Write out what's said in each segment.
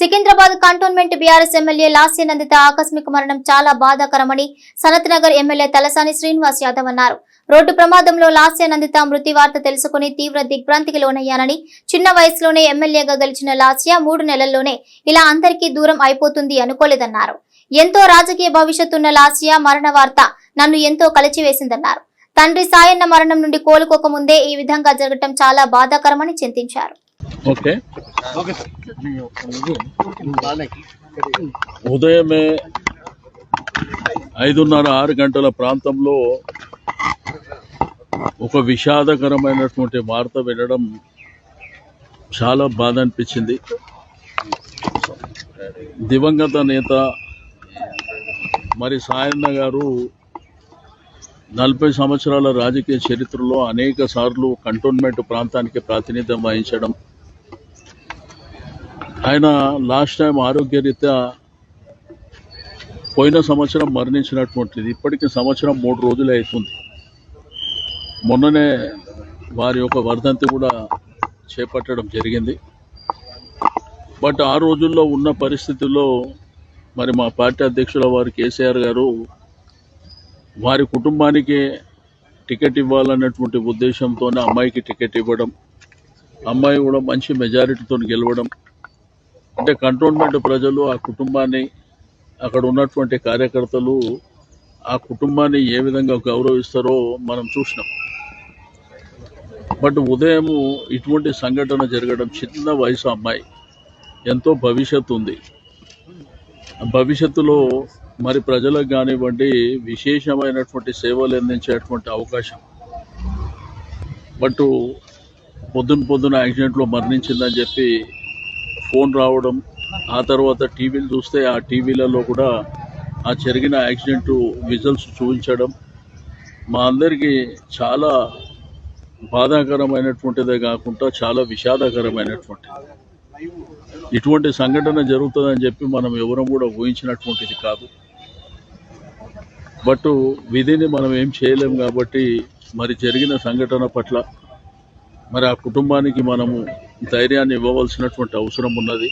Secunderabad cantonment BRS MLA Lasya Nanditha ఆకస్మిక మరణం చాలా బాధాకరమని సనత్ నగర్ ఎమ్మెల్యే తలసాని శ్రీనివాస్ యాదవ్ అన్నారు. రోడ్డు ప్రమాదంలో లాస్య నందిత మృతి వార్త తెలుసుకుని తీవ్ర దిగ్భ్రాంతికి లోనయ్యానని, చిన్న వయసులోనే ఎమ్మెల్యేగా గెలిచిన లాస్య 3 నెలల్లోనే ఇలా అందరికీ దూరం అయిపోతుంది అనుకోలేదన్నారు. ఎంతో రాజకీయ భవిష్యత్తున్న లాస్య మరణ వార్త నన్ను ఎంతో కలిచివేసిందన్నారు. తండ్రి సాయన్న మరణం నుండి కోలుకోకముందే ఈ విధంగా జరగటం చాలా బాధాకరమని చింతించారు. ఉదయమే 5:30-6 గంటల ప్రాంతంలో ఒక విషాదకరమైనటువంటి వార్త వినడం చాలా బాధ అనిపించింది. దివంగత నేత మరి సాయన్న గారు 40 సంవత్సరాల రాజకీయ చరిత్రలో అనేక సార్లు కంటోన్మెంట్ ప్రాంతానికి ప్రాతినిధ్యం వహించడం, ఆయన లాస్ట్ టైం ఆరోగ్యరీత్యా పోయిన సంవత్సరం మరణించినటువంటిది. ఇప్పటికి సంవత్సరం 3 రోజులు అవుతుంది. మొన్ననే వారి యొక్క వర్ధంతి కూడా చేపట్టడం జరిగింది. బట్ ఆ రోజుల్లో ఉన్న పరిస్థితుల్లో మరి మా పార్టీ అధ్యక్షుల వారు కేసీఆర్ గారు వారి కుటుంబానికి టికెట్ ఇవ్వాలన్నటువంటి ఉద్దేశంతోనే అమ్మాయికి టికెట్ ఇవ్వడం, అమ్మాయి కూడా మంచి మెజారిటీతో గెలవడం, అంటే కంటోన్మెంట్ ప్రజలు ఆ కుటుంబాన్ని, అక్కడ ఉన్నటువంటి కార్యకర్తలు ఆ కుటుంబాన్ని ఏ విధంగా గౌరవిస్తారో మనం చూసినాం. బట్ ఉదయం ఇటువంటి సంఘటన జరగడం, చిన్న వయసు అమ్మాయి, ఎంతో భవిష్యత్తు ఉంది. భవిష్యత్తులో మరి ప్రజలకు కానివ్వండి విశేషమైనటువంటి సేవలు అందించేటువంటి అవకాశం. బట్ పొద్దున యాక్సిడెంట్లో మరణించిందని చెప్పి ఫోన్ రావడం, ఆ తర్వాత టీవీలు చూస్తే ఆ టీవీలలో కూడా ఆ జరిగిన యాక్సిడెంట్ విజువల్స్ చూపించడం మా అందరికీ చాలా బాధాకరమైనటువంటిదే కాకుండా చాలా విషాదకరమైనటువంటిది. ఇటువంటి సంఘటన జరుగుతుందని చెప్పి మనం ఎవరం కూడా ఊహించినటువంటిది కాదు. బట్ విధిని మనం ఏం చేయలేం కాబట్టి మరి జరిగిన సంఘటన పట్ల మరి ఆ కుటుంబానికి మనము ధైర్యాన్ని ఇవ్వవలసినటువంటి అవసరం ఉన్నది.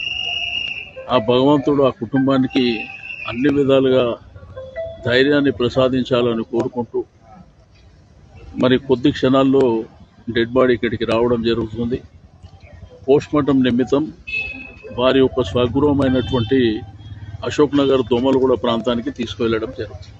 ఆ భగవంతుడు ఆ కుటుంబానికి అన్ని విధాలుగా ధైర్యాన్ని ప్రసాదించాలని కోరుకుంటూ మరి కొద్ది క్షణాల్లో డెడ్ బాడీ ఇక్కడికి రావడం జరుగుతుంది. పోస్ట్మార్టం నిమిత్తం వారి యొక్క స్వగృహమైనటువంటి అశోక్ నగర్ దోమలగూడ ప్రాంతానికి తీసుకువెళ్ళడం జరుగుతుంది.